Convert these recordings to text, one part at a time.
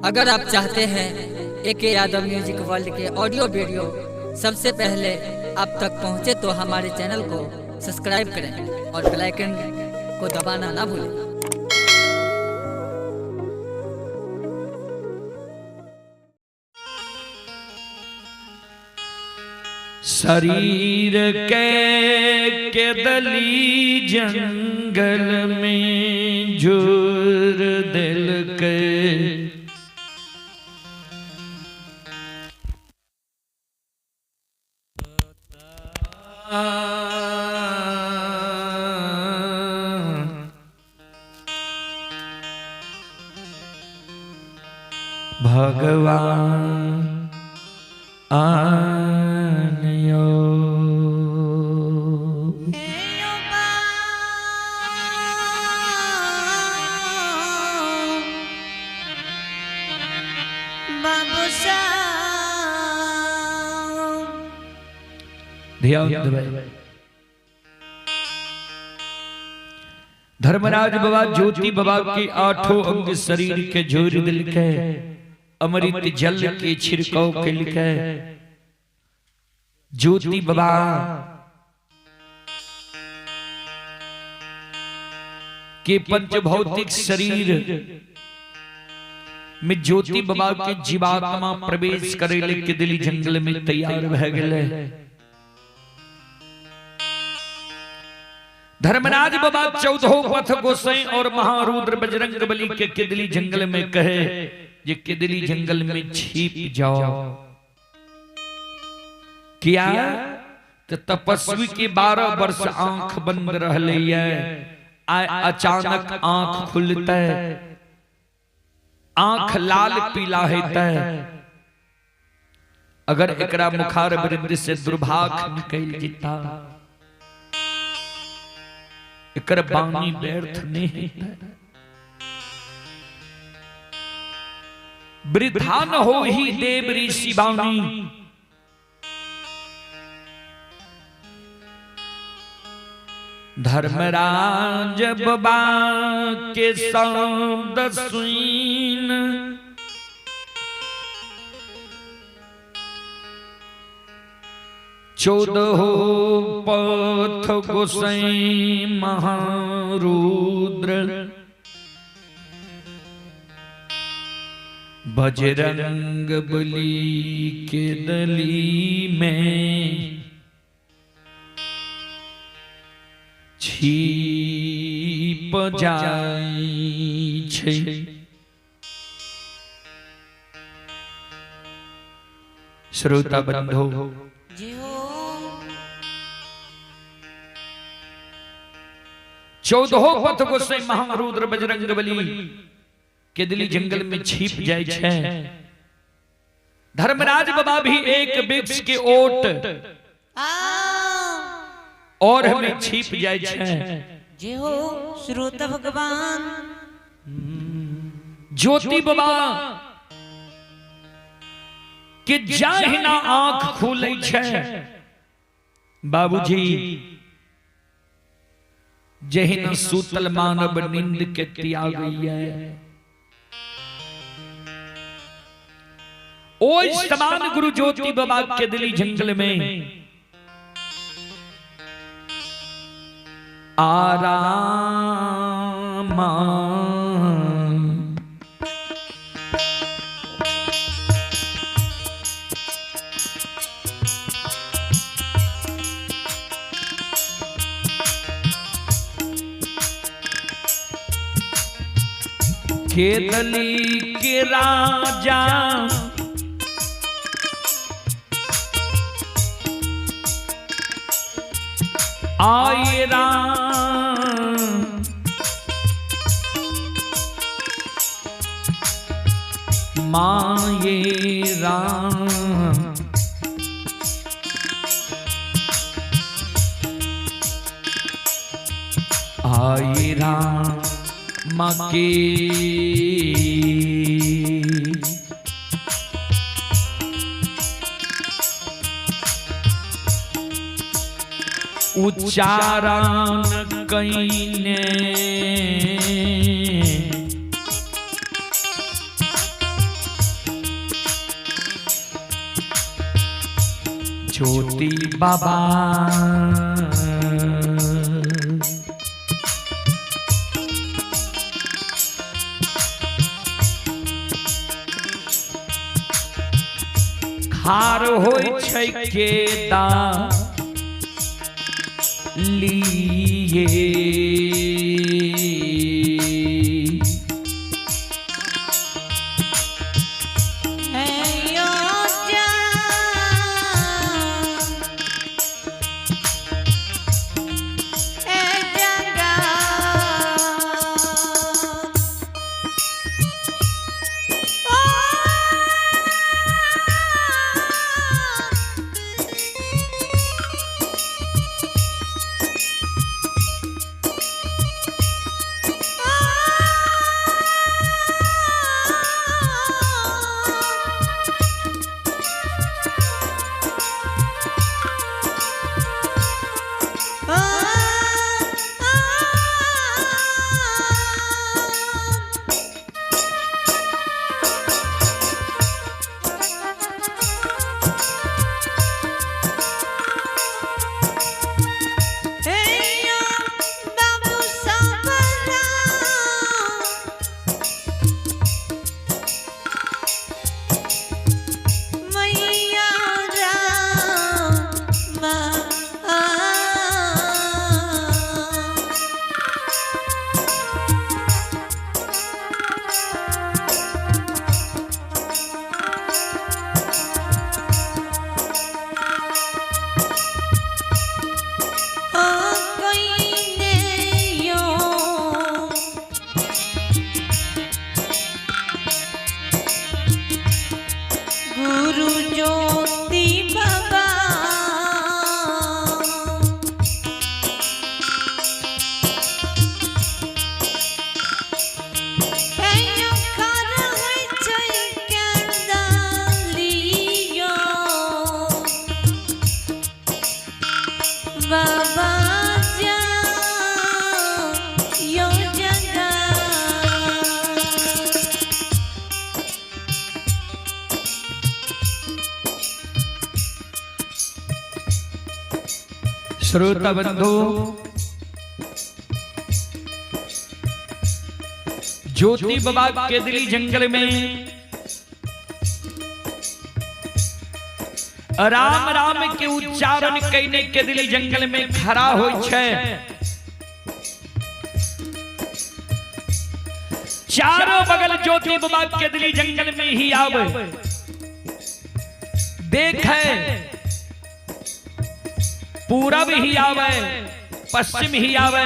अगर आप चाहते हैं एके यादव म्यूजिक वर्ल्ड के ऑडियो वीडियो सबसे पहले आप तक पहुंचे तो हमारे चैनल को सब्सक्राइब करें और बेल आइकन को दबाना ना भूलें। शरीर के दली जंगल में झूर दिल के भगवान आनयो ध्यान दे। धर्मराज बाबा ज्योति बाबा के आठों अंग शरीर के झोर दिल के अमृत जल के छिड़काव के लिखे ज्योति बाबा के पंच भौतिक शरीर में ज्योति बाबा के जीवात्मा प्रवेश करे के दिली जंगल में तैयार भए गेले। धर्मराज बाबा 14 पथ गोसाई और महारुद्र बजरंग बली के किदली जंगल में कहे ये किदली जंगल में छिप जाओ। क्या तो तपस्वी के 12 वर्ष आंख बंद रहले अचानक आंख खुलता आंख लाल पीला होता अगर एकरा मुखार वृद्ध से दुर्भाग्य निकल जीता एकर बानी व्यर्थ नहीं वृद्धा न हो ही देव ऋषि बानी। धर्मराज बाबा के शब्द सुन चौदह पथ गोसाई महारुद्र बजरंग बली के दली में छिप जाई छे। श्रोता बंधु 14 पथ गोसाई महारुद्र बजरंग बली के दिली जंगल में छिप जाए छे। धर्मराज बाबा भी एक वृक्ष के ओट और हमें छिप जाए छे। जे हो श्रोता भगवान ज्योति बाबा के जाहिना आंख खुले छे। बाबूजी जहिना सूतल मानव नींद के त्याग है ओ समान गुरु ज्योति बाबा के दिली जंगल में आराम केदली के राजा आए राम माये राम आए राम के उच्चारण कईने ज्योति बाबा खार होय छै के लिए श्रोता बंधु ज्योति बाबा केदली जंगल में राम राम के उच्चारण कईने केदली जंगल में खड़ा होय छै। चारों बगल ज्योति बाबा केदली जंगल में ही आवे देखे, पूरब ही आवे, पश्चिम ही आवे,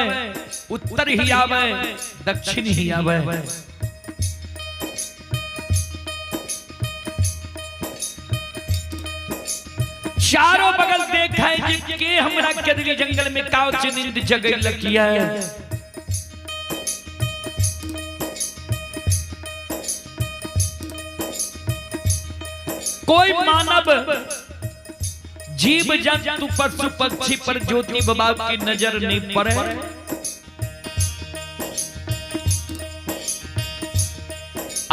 उत्तर ही आवे, दक्षिण ही आवे। चारों बगल देखे के हमरा केदली जंगल में काउच नींद जगह लगिया। कोई मानव जीव जंतु पशु पक्षी पर ज्योति बाबा की नजर नहीं पड़े।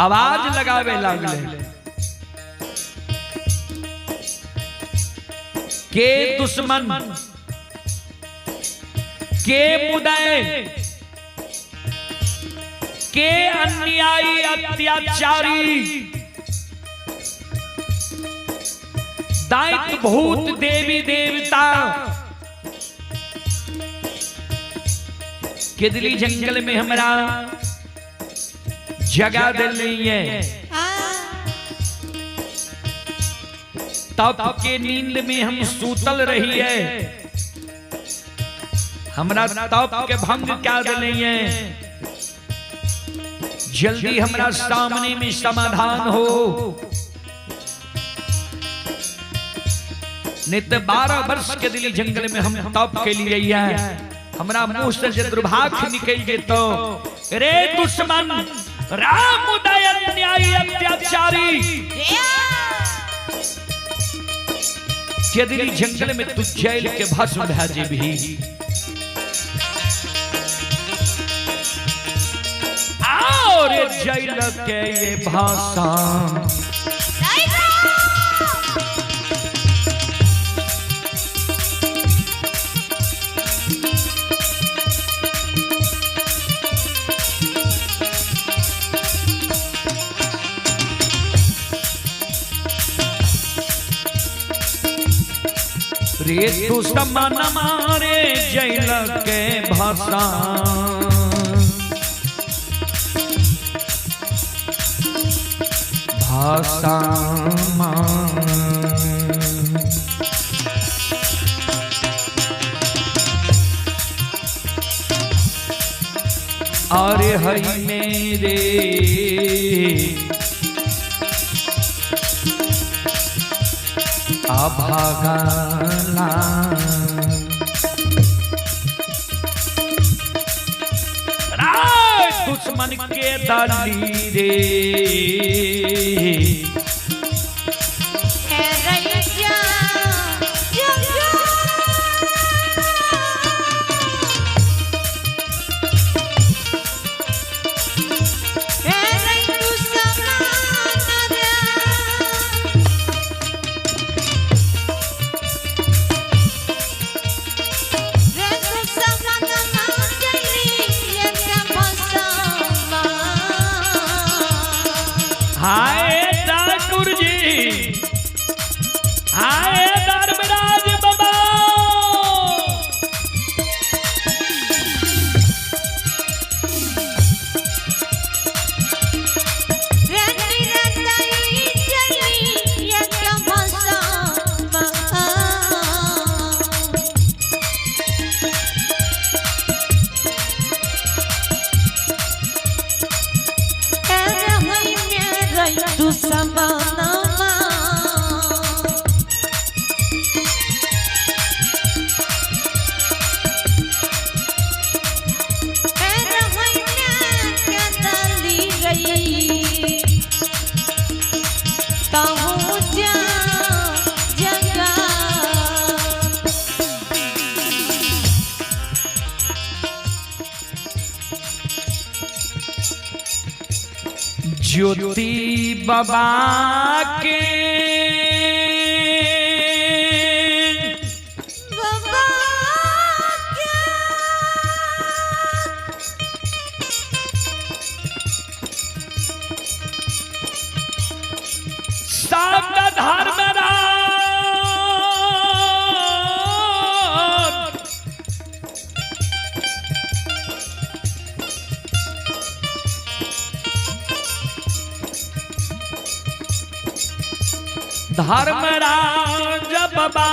आवाज लगावे लागले के दुश्मन के मुदय के अन्यायी अत्याचारी दैत्य भूत देवी देवता केदली जंगल में हमरा जगा दिलिए। तप के नींद में हम सूतल रही है, हमरा तप के भंग क्या दिलिए। जल्दी हमरा सामने में समाधान हो, नित्य 12 वर्ष के दिली जंगल में हम तप के लिए हमरा मुंह से दुर्भाग निकल गए तो रे दुश्मन राम उदय अन्यायी अत्याचारी के दिली जंगल में तू जेल के भस्म भेजे भी और जेल के ये भाषा रे दुश्मन मारे जैल के भाषा भाषा अरे हई मेरे अभागला दुश्मन के दाली रे हाय ठाकुर जी, हाय धर्मराज बाबा, तू समाना ज्योति बाबा के सामना धर्मराज धर्मराज बाबा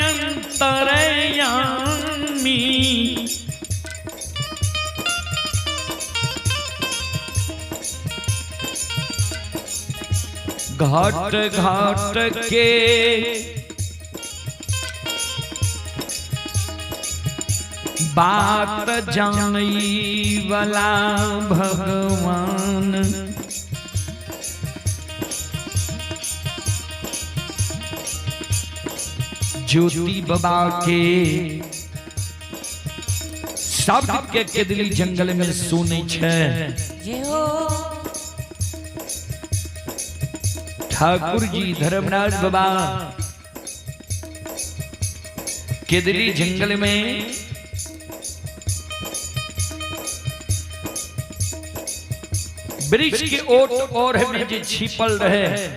अंतरयामी घाट घाट के बात जानई वाला भगवान ज्योति बाबा के शब्द के केदली जंगल में सुनै छै ठाकुर जी धर्मराज बाबा केदली जंगल में वृक्ष के ओट और में जे छिपल रहे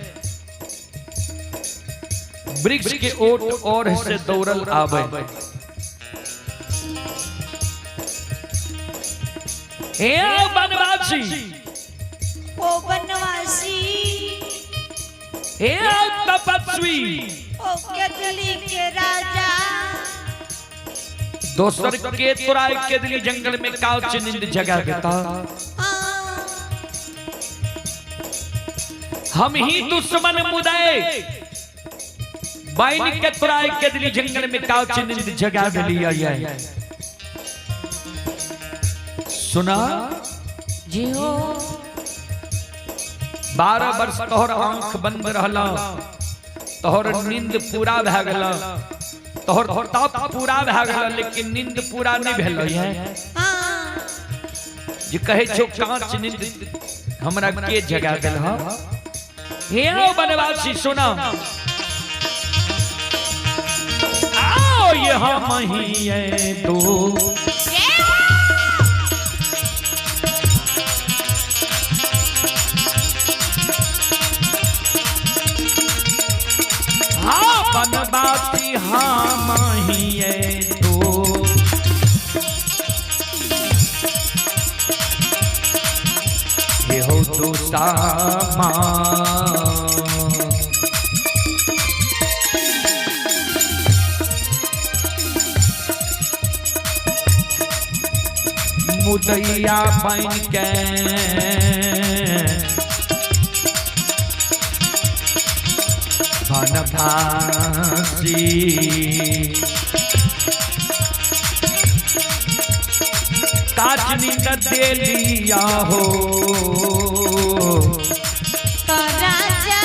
वृक्ष के ओट और से दौड़ल आवे हे बनवासी ओ बनवासी हे तपस्वी ओ केदली के राजा दोसर के तुराई केदली जंगल में काउच नींद जगा देता हम ही दुश्मन मुदाए बाइन के तुराई केदली जंगल में काउच नींद जगा दिया है सुना जी हो 12 वर्ष तोहर आंख बंद रहला तोहर नींद पूरा भ गेल तोहर ताप पूरा भ गेल लेकिन नींद पूरा नहीं भेल है जे कहे छो कांच नींद हमरा के जगा देल ह हे बनवासी सुना आओ ये हम ही है तो बनवासी हम ही तो ये हो तो सामा मुदैया बन के बन फांसी काचनी न दे लिया हो तो राजा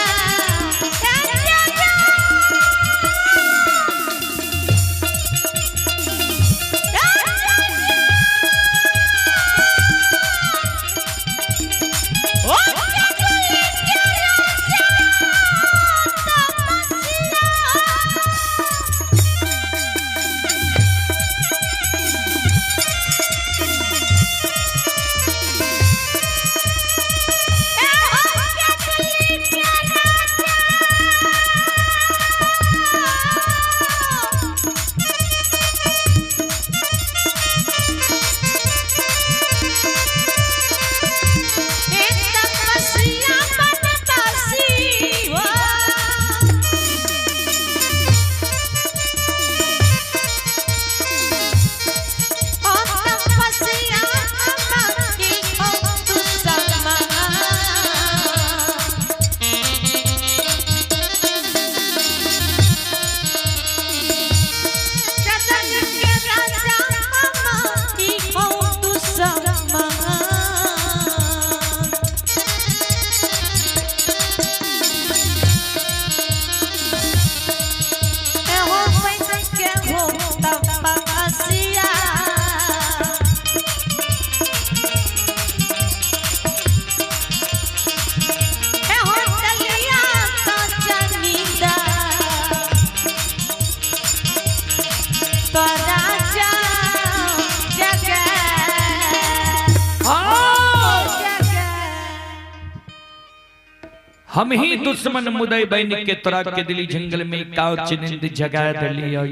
हम ही दुश्मन मुदय बैन के तोरा के दिली जंगल में काउच निंद जगा दलिया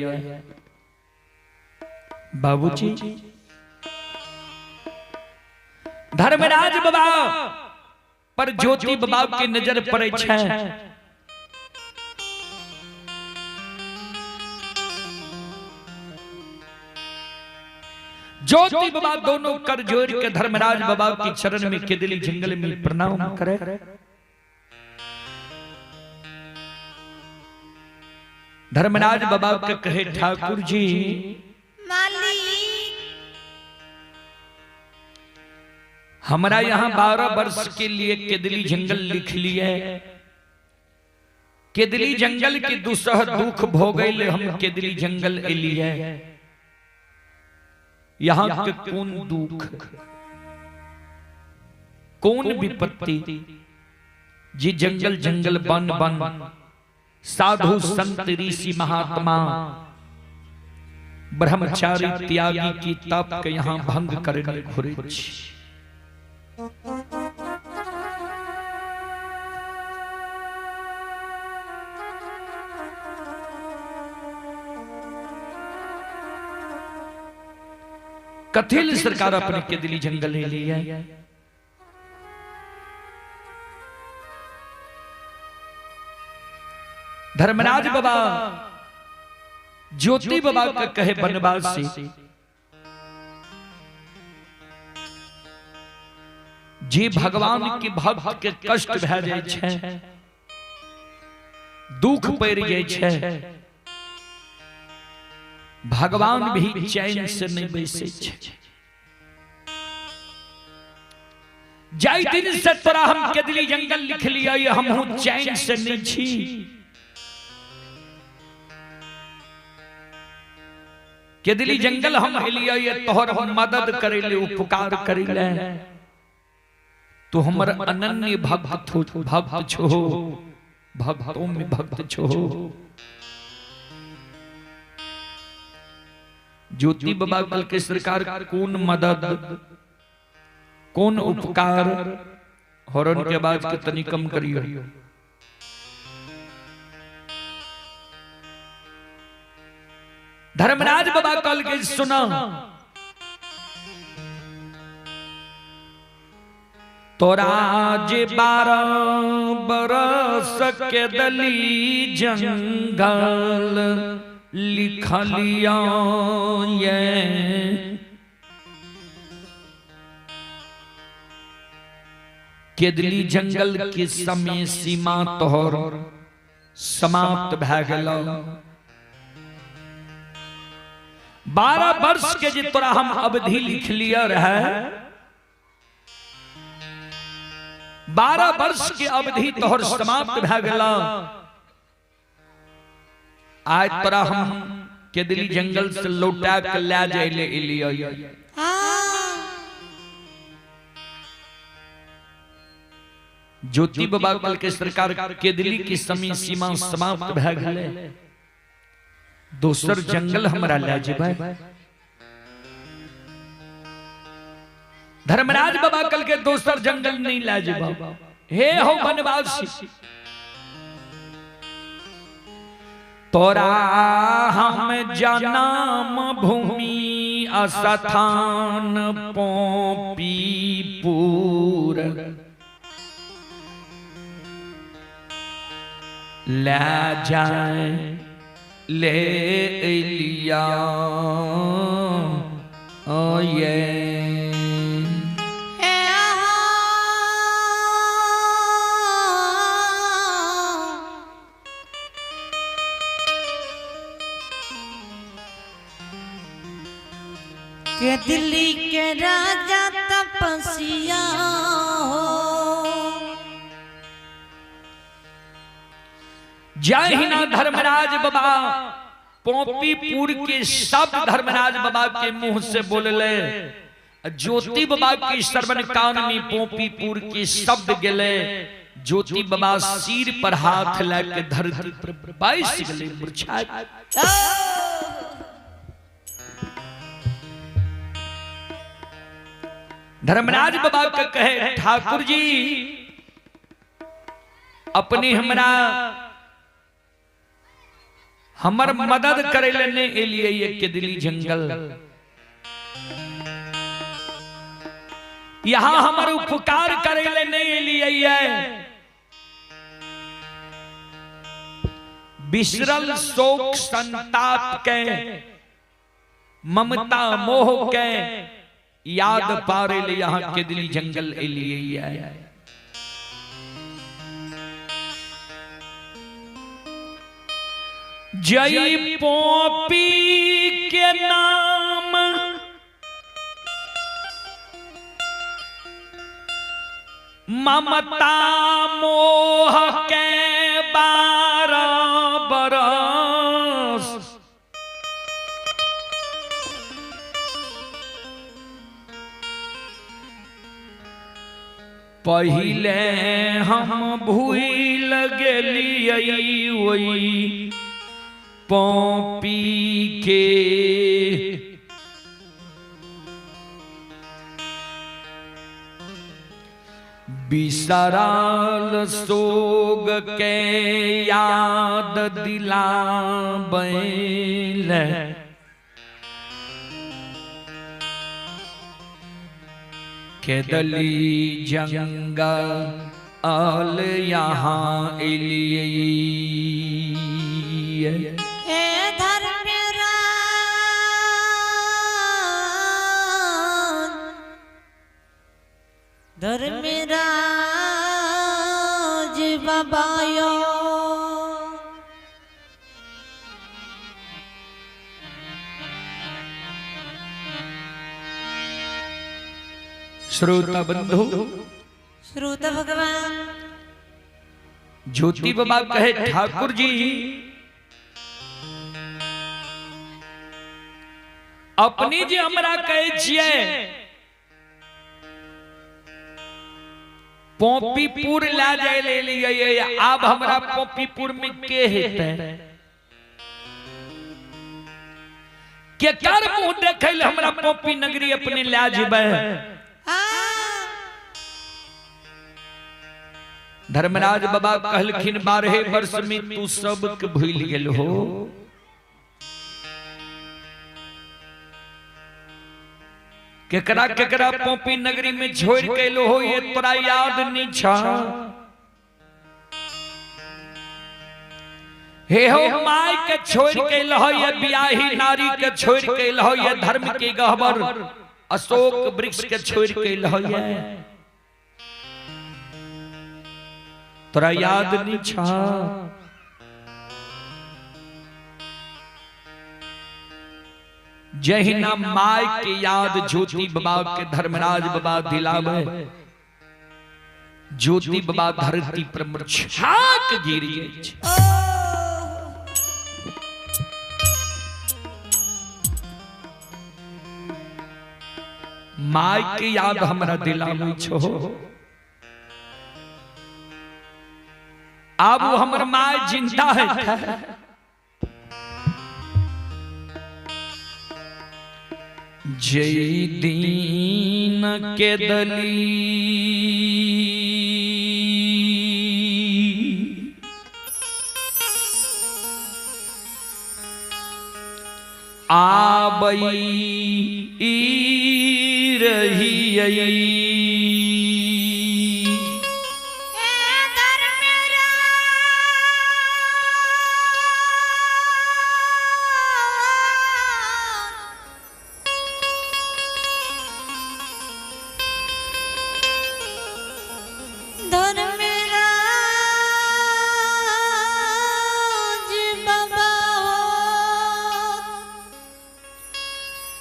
बाबूजी धर्मराज बाबा पर ज्योति बाबा की नजर पड़े छै ज्योति बाबा दोनों कर जोड़ के धर्मराज बाबा की चरण में के दिली जंगल में प्रणाम करे धर्मराज बाबा के कहे ठाकुर जी मालिक हमारा यहाँ 12 वर्ष के लिए केदली जंगल लिख लिए केदली जंगल के दुसह दुख भोगैले हम केदली जंगल एलिए यहाँ के कौन दुख कौन विपत्ति जी जंगल जंगल बन बन साधु संत ऋषि महात्मा ब्रह्मचारी त्यागी की तप के यहाँ भंग करने घुरे कथेल सरकार अपने के दिली जंगल ले लिया धर्मराज बाबा ज्योति बाबा का कहे बनवासी जे भगवान के भक्त के कष्ट भए जाय छै दुख पड़ जाय छै भगवान भी चैन से नहीं बैसे छै जाय दिन से तोरा हम केदली जंगल लिख लिया हमहू चैन से नहीं छी केदली जंगल हम एलिया ये तोहर हम मदद करेले उपकार करेले तो हमर अनन्य भक्त छो भक्तों में भक्त छो ज्योति बाबा कल के सरकार कौन मदद कौन उपकार हॉर्न के आवाज के तनी कम करियो धर्मराज बाबा कल के सुना, तोरा जे 12 बरस के दली जंगल लिखलिया ये केदली जंगल के समय सीमा तोहर समाप्त भए गेल। 12 वर्ष के जे तोरा हम अवधि लिख लिया रहे, 12 वर्ष के अवधि तोहर समाप्त भए गेल। आज तोरा हम केदली जंगल से लौटा के ले जाए ले एलिया। ज्योति बाबा कल के सरकार केदली की समय सीमा समाप्त भए गेलै, दोसर जंगल हमरा ले जेबै। धर्मराज बाबा कल के दोसर जंगल नहीं ले जेबै। हे हो वनवासी, तोरा हम जन्म भूमि अस्थान पोपीपुर ले जाए ले लिया ये दिल्ली के राजा तपसिया जय हिना धर्मराज बाबा पोपीपुर के शब्द धर्मराज बाबा के मुंह से बोलले। ज्योति बाबा के श्रवण कान में पोपीपुर के शब्द गेले। ज्योति बाबा सिर पर हाथ लेके धरती पर बैस गेले मुरझा। धर्मराज बाबा के कहे, ठाकुर जी अपनी हमर मदद करे लेने एलिए ये केदली जंगल, यहाँ हमर उपकार करे लेने एलिए ये बिसरल शोक संताप के ममता मोह के याद पारे ले यहाँ केदली जंगल एलिए ये। जय पोपी के नाम ममता मोह के 12 बरस पहिले हम भूल गेलियै ओई पोपी के बिसराल सोग के याद दिलाबैल केदली जंगल आल यहाँ एलिए। धर्मराज बाबायो श्रोता बंधु, श्रोता भगवान, ज्योति बाबा कहे, ठाकुर जी अपनी जे हमरा कहे छिए पोपीपुर ला जाए ले लिए, अब हमरा पोपीपुर में के हेते के कर मुंह देखे ले हमरा पोपी नगरी अपने ला जेबे। धर्मराज बाबा कहलखिन 12 वर्ष में तू सब के भूल गेल हो। केकरा केकरा पोपी नगरी में छोड़ के लो हो ये तोरा याद नीछा। हे हो माय के छोड़ के लो ये बियाही नारी के छोड़ के लो ये धर्म के गहबर अशोक वृक्ष के छोड़ के लो ये तोरा याद नीछा। जही ना माय के याद ज्योति बाबा के धर्मराज बाबा दिलावे। ज्योति बाबा धरती पर छाक गिर गई। माय के याद हमरा दिलावे छो। अब हमर माय जिंदा है। जय दीन के दली आबई रही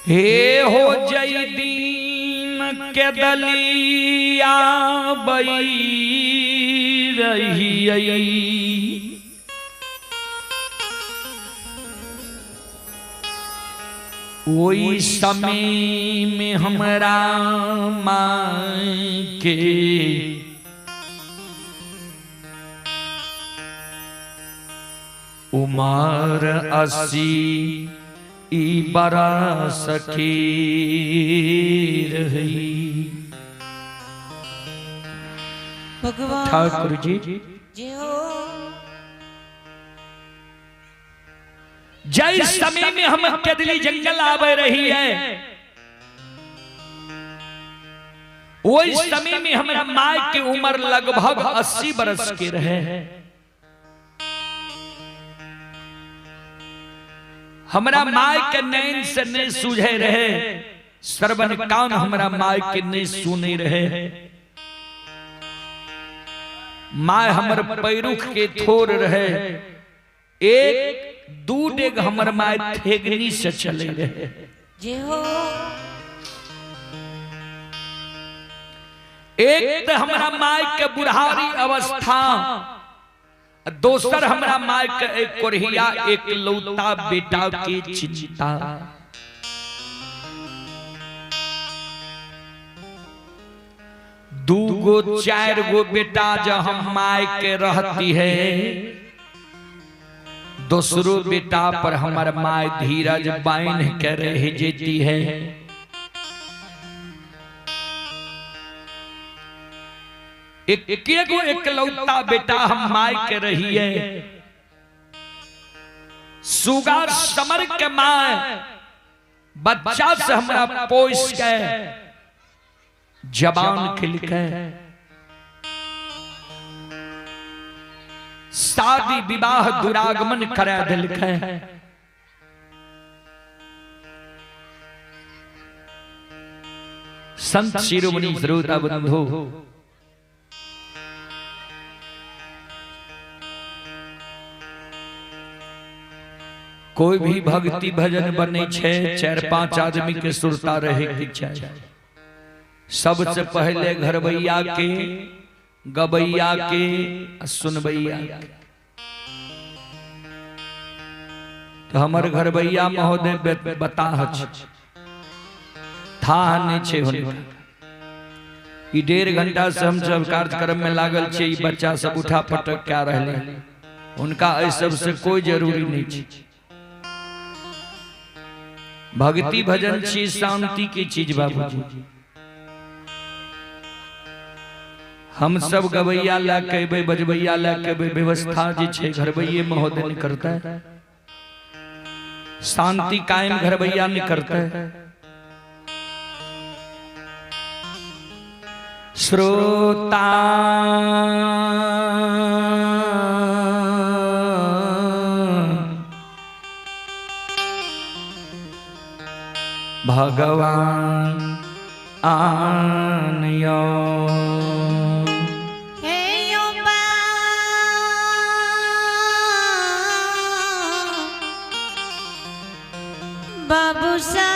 हे हो जय दीन के दलिया बई रही। ओई समय में हमरा माय के उमर 80 ई बरस की रही। भगवान ठाकुर जी जय समय में हम केदली जंगल आवे रही है। वही समय में हमारा माय की उम्र लगभग 80 बरस के रहे। हमारा माय के नैन से नहीं सूझे रहे। श्रवण कान हमारा माय के नहीं सुने रहे। माय हमर पैरुख के थोर रहे। एक दू डेग हमर माय थेगनी से चले रहे। एक तो हमारा माय के बुढ़ारी अवस्था, दोसर हमरा माय के एक कोरहिया एक लौता बेटा की चिंता। दू गो 4 गो बेटा जो हम माय के रहती है, दूसरो बेटा पर हमार माय धीरज बांध के रह जेती है। एक लौता बेटा हम माय के रही है। सुगा समर के माय बच्चा से हमरा पोस के जबान खिल के शादी विवाह दुरागमन करा दिल के। संत शिरोमणि श्रोता बंधु, कोई भी भक्ति भजन बने छे 4-5 आदमी के सुरता रहे के चाहिए। सबसे पहले घरवैया के, गबैया के, सुनबैया के। तो हमारे घरवैया महोदय बता था नहीं छे होने। 1.5 घंटा से हम सब कार्यक्रम में लागल छे। बच्चा सब उठा पटक क्या रहले, उनका ऐसा से कोई जरूरी नहीं छे। भक्ति भजन छी शांति की चीज बाबूजी। हम सब गवैया ला कहबे, बजबैया ला कहबे, व्यवस्था जी छे घरवैये महोदय ने करता है। शांति कायम घरवैया ने करता है। श्रोता भगवान आनयो हे यो बा बाबू सा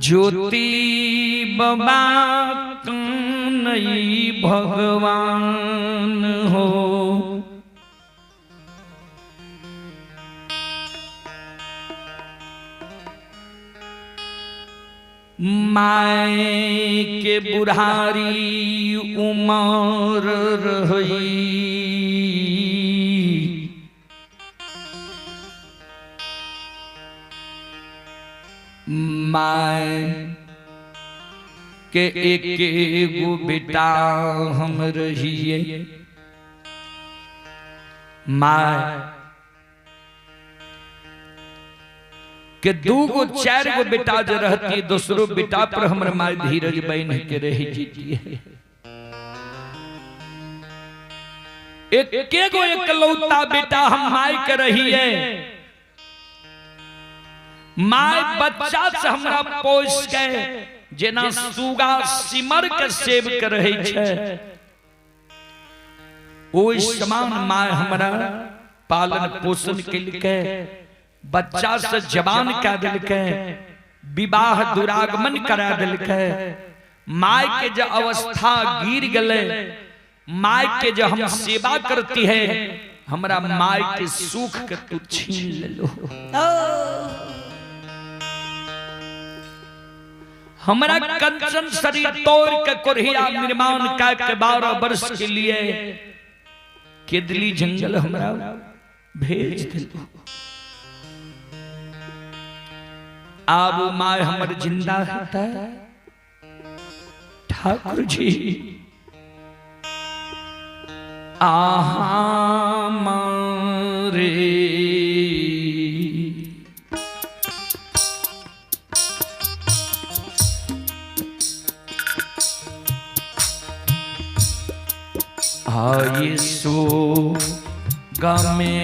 ज्योति बाबा कन्हई भगवान हो माए के बुढ़ारी उमर रही माए के एक गो बेटा हम रहिए माए के दू गो चार गो बेटा जो रहती दूसरो बेटा पर हमर माय धीरज बन के रही जीतिए एक गो एकलौता बेटा हम माय के रहिए माय बच्चा से हमरा पोस के जेना सुगा सिमर के सेव के रहे छे ओइ समान माय हमरा पालन पोषण के लिए बच्चा से जवान कह दिलके विवाह दुरागमन करा दिलके माय के जो अवस्था गिर गले माय के जो हम सेवा करती है हमरा माय के सुख के तू छीन ले लो हमरा कंचन शरीर तोड़ के कोरिया निर्माण के 12 वर्ष के लिए केदली जंगल हमरा भेज दिलो अब माय हमर जिंदा है ठाकुर जी आहा मारे आये सो गमे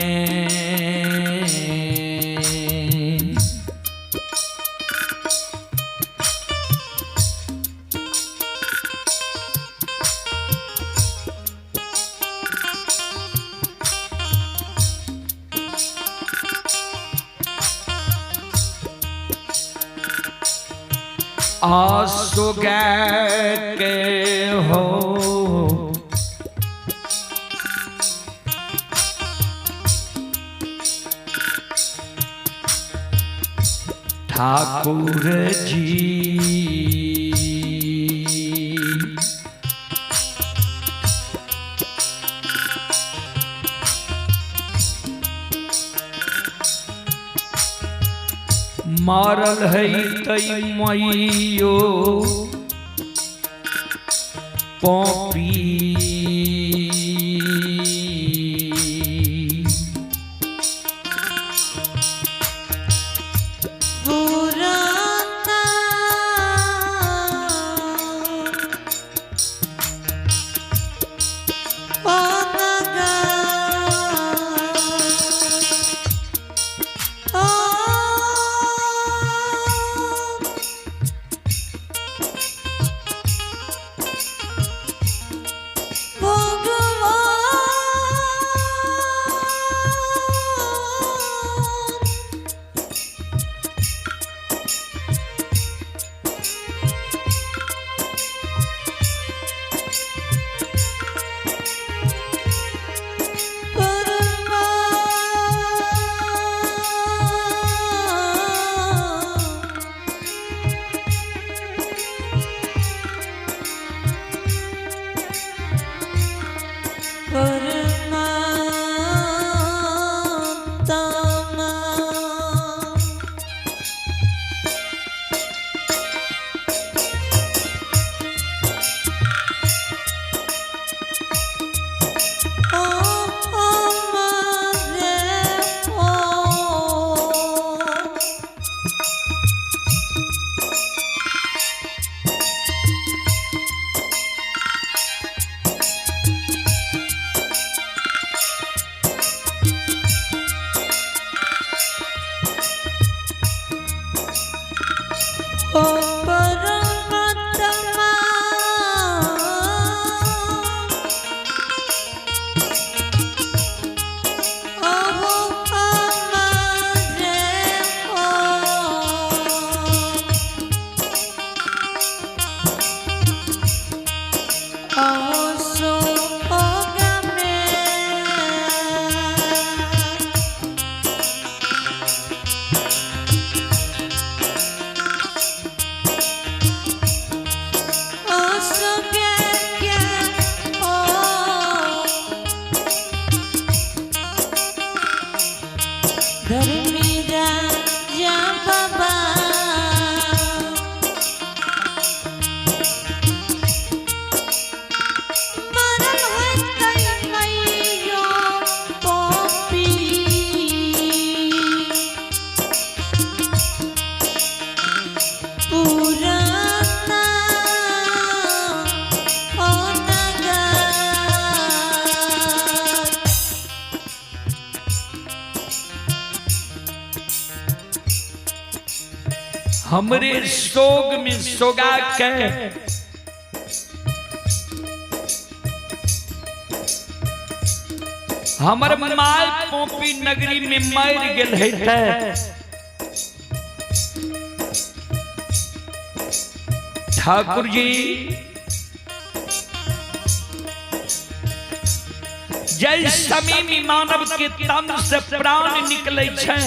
आसो के हो ठाकुर जी मारल है तई मैयो पौपी हमरे सोग में सोगा के हमर माल पोपी नगरी में मर गेल है। ठाकुर जी जय समीमी मानव के तन से प्राण निकले छे,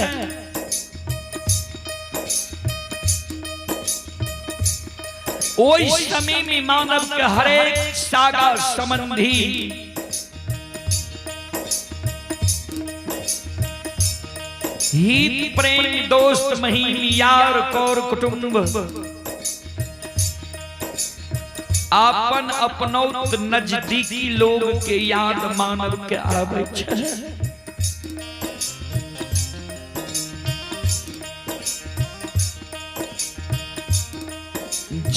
ओई समीमी मानव के हरेक सागा संबंधी हित प्रेम दोस्त महीन यार कौर कुटुंब आपन अपनौत नजदीकी लोग के याद मानव के आवे छे।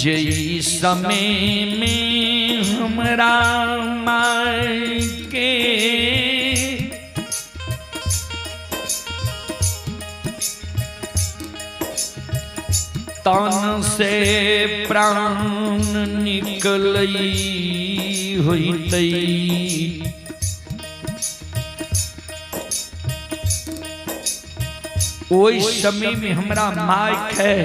जई समय में हमरा माई के तन से प्राण निकलई होइतई, ओई समय में हमरा माई है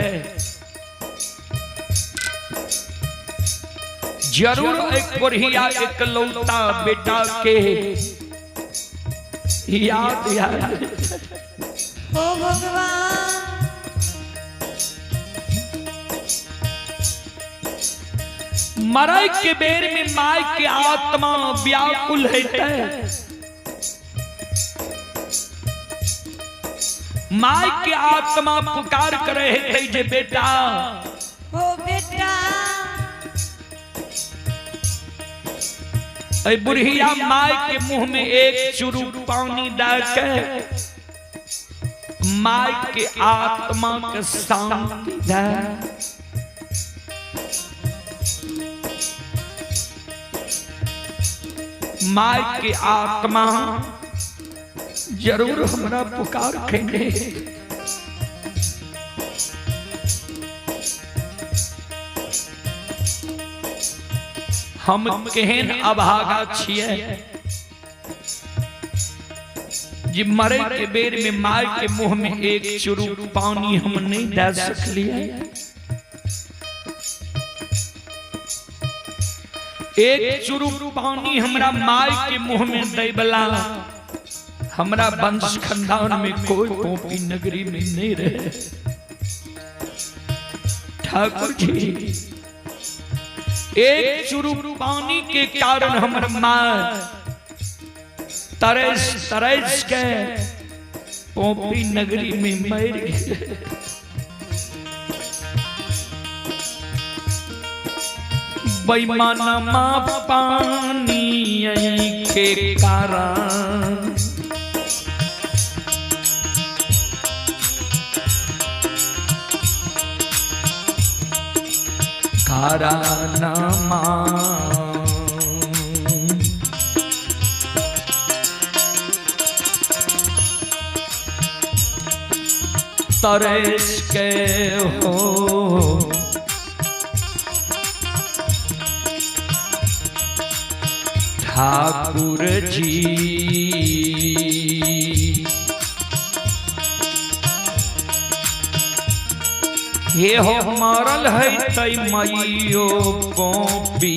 जरूर एक बढ़िया एक लौता बेटा के याद याद ओ भगवान मरई के बेर में माई के आत्मा व्याकुल है। माई के आत्मा पुकार करे है जे बेटा ओ बेटा ऐ बुढ़िया माई के मुंह में एक चुरू पानी डाल के माई के आत्मा के शांति दे। माई के आत्मा जरूर हमरा पुकार खेले। हम केहन अभागा छिए जे मरे के बेर में माई के मुंह में एक चुरू पानी हम नहीं दे सकलिए। एक चुरू पानी हमरा माई के मुंह में देबला हमरा वंश खानदान में कोई पोपी नगरी में नहीं रहे। ठाकुर जी एक चुरू पानी के कारण हमर माँ तरस तरस के पोपी नगरी में मर गए। बेईमानमा पानी के कारण कारानमा तरस के हो ठाकुर जी ये हो मरल है तई मैयो पोपी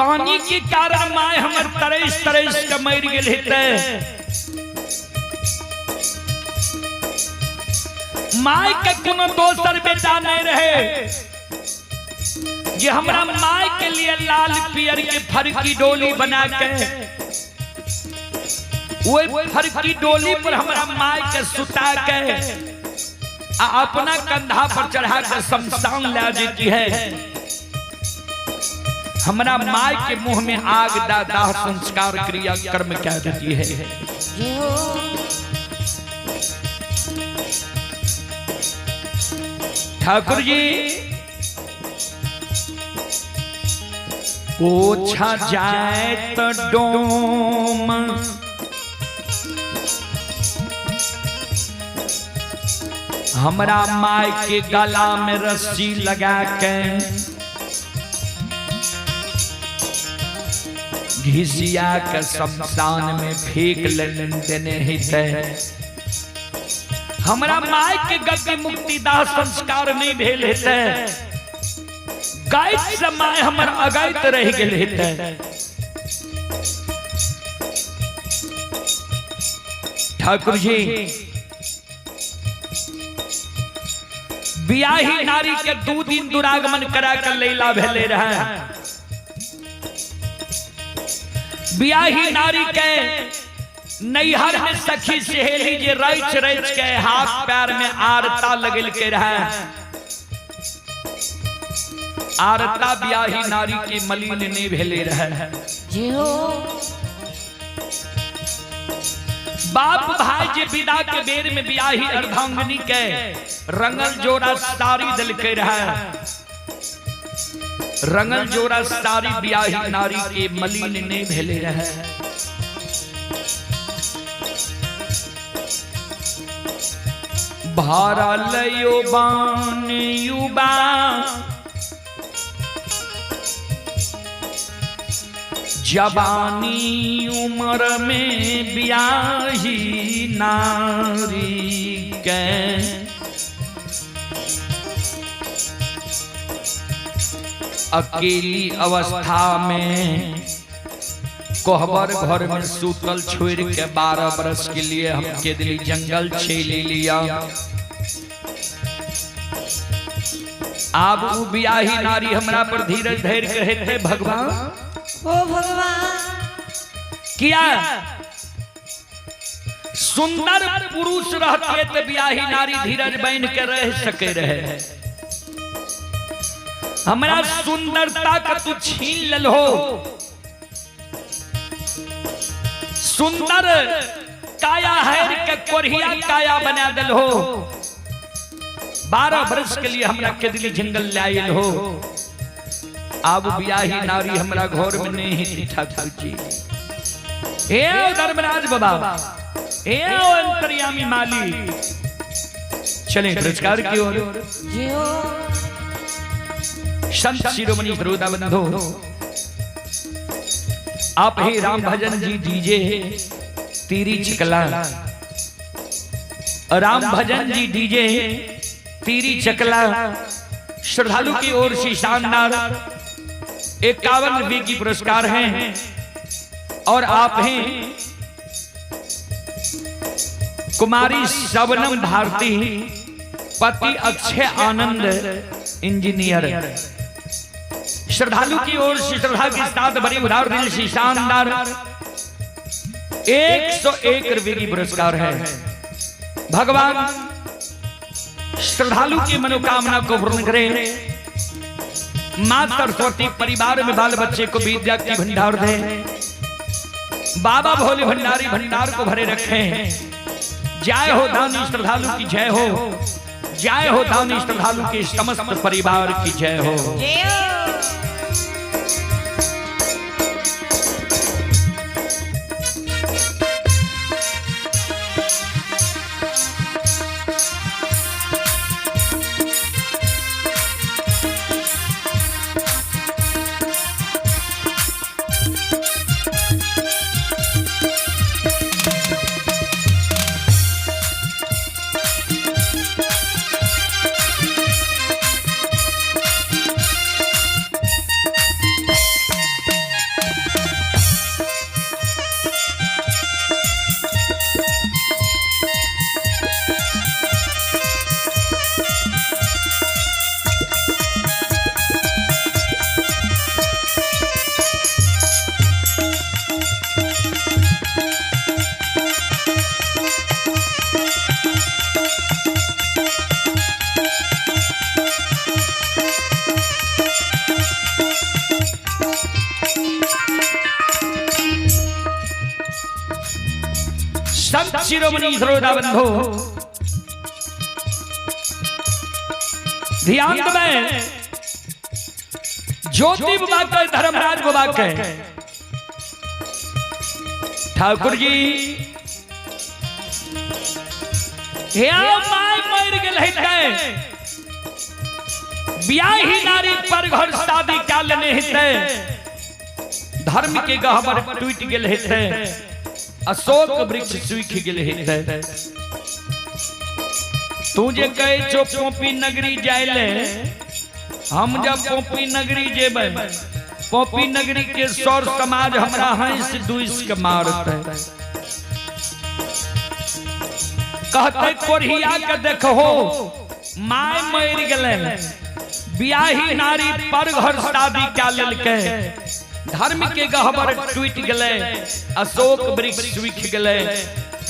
पानी के कारण माय हमर तरस तरस के मर गेल हेते। माय के कोनो दोसर बेटा नहीं रहे जे हमरा माय के लिए लाल पियर के फरकी डोली बना के वो फरकी डोली पर हमरा माय के सुता के आ अपना कंधा पर चढ़ा के शमशान ले जाती है। हमरा माय के मुंह में आग दाह संस्कार क्रिया कर्म कह देती है। ठाकुर जी ओछा जाए तो डोम हमरा माय के गला में रस्सी लगा के घिसिया के शमशान में फेंक देने हिते। हमरा माय के गद्दी मुक्ति दाह संस्कार नहीं भेल हेते। गाय से माय हमर अगैत रह गेल हेते। ठाकुर जी बियाही नारी के 2 दिन दुरागमन करा कर लैला भेले रहे। बियाही नारी के नैहर में सखी सहेली जे रच रच के हाथ पैर में आरता लगल के रहे। आरता बियाही नारी के मलिन नहीं भेले रहे। बाप भाई जे विदा के बेर में बियाही अर्धांगिनी के रंगल जोड़ा साड़ी दल के रहे। रंगल जोड़ा साड़ी बियाही नारी के मलिन नहीं भेले रहे। भारल युबान युवा जवानी उम्र में बियाही नारी के अकेली अवस्था में कोहबर घर में सूतल छोड़ के 12 बरस के लिए हम के दिली जंगल छेली लिया। अब वो बियाही नारी हमरा पर धीरज धैर्य कहते भगवान ओ भगवान किया सुंदर पुरुष रहते तो बियाही नारी धीरज बन के रह सके रहे। हमरा सुंदरता का तू छीन ललो। सुंदर काया हैर के कोरिया काया बना दल हो। 12 वर्ष के लिए हमरा के दिली जंगल लायल हो। अब बियाही नारी हमरा घर में नहीं थी। ठाकुर जी हे धर्मराज बाबा हे अंतर्यामी माली चलें पुरस्कार की ओर। संत शिरोमणि सरोदा बंधो आप ही राम भजन जी डीजे तीरी चकला। राम भजन जी डीजे तीरी चकला श्रद्धालु की ओर से शानदार 51 रुपये की पुरस्कार हैं। और आप हैं कुमारी शबनम भारती पति अक्षय आनंद इंजीनियर। श्रद्धालु की ओर से श्रद्धा के साथ बड़ी उदार दिल से शानदार 101 रुपये की पुरस्कार है। भगवान श्रद्धालु की मनोकामना को पूर्ण करें। मां सरस्वती परिवार में बाल बच्चे को विद्या की भंडार दे। बाबा भोले भंडारी भंडार को भरे रखें। जय हो दानी श्रद्धालु की जय हो। जय हो दानी श्रद्धालु के समस्त परिवार की जय हो। संत शिरोमणि सरोदा बंधु ध्यान दें, ज्योति बाबा के धर्मराज बाबा के ठाकुर जी माय मर गए ब्याही नारी पर घर शादी क्या लेने हिते धर्म के गहवर टूट गेल हेते अशोक वृक्ष सूख गेल हेते तू जे कहे छो पोपी नगरी जाइले हम जब पोपी नगरी जेबे पोपी नगरी के सौर समाज हमरा हंस दुइस के मारते कहते कोरिया के देखो माय मर गेले ब्याही नारी पर घर शादी क्या लेलके धर्म के गहवर टूट गए अशोक वृक्ष सूख गए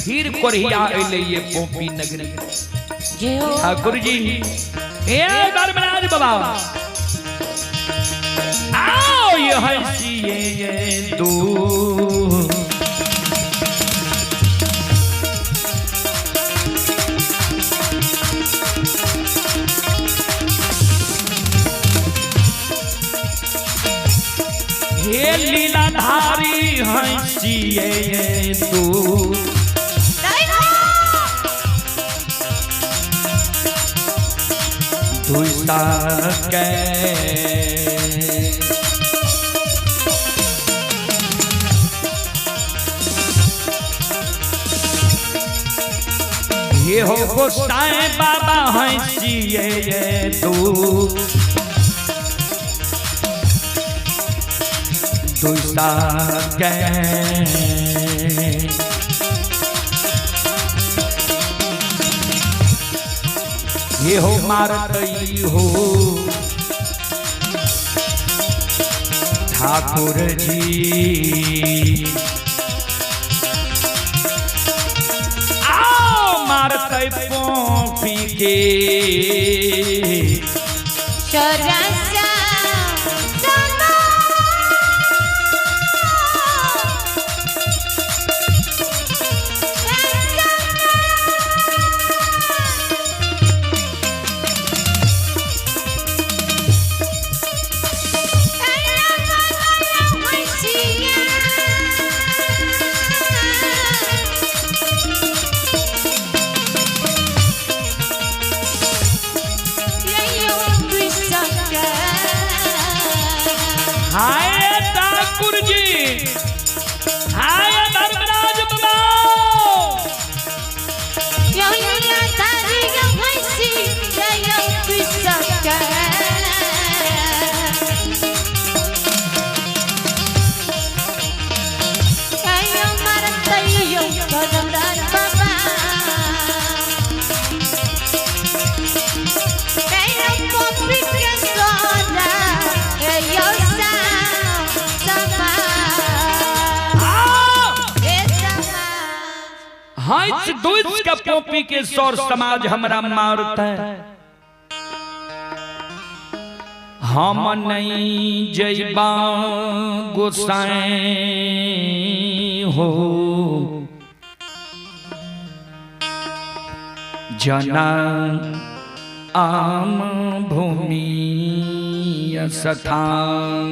फिर कोरिया अइले ये पोपी नगरी ठाकुर जी ए धर्मराज बाबा आओ ये हंसिए ये दू ये लीलाधारी हंसिए तू के ये हो गोसाई बाबा हंसिए तू के ये हो मारतई हो ठाकुर जी आओ मारतई पोपी के हाय ठाकुर जी हाय धर्मराज बाबा हंस दुइस का पोपी के सौर समाज हमरा मारता है हम नहीं जइबा गोसाई हो जना आम भूमि स्थान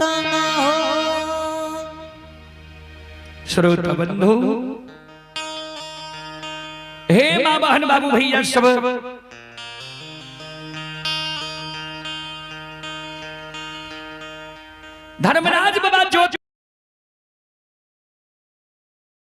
परमात्मा हो श्रोता बंधु हे मां बहन बाबू भैया सब धर्मराज बाबा जो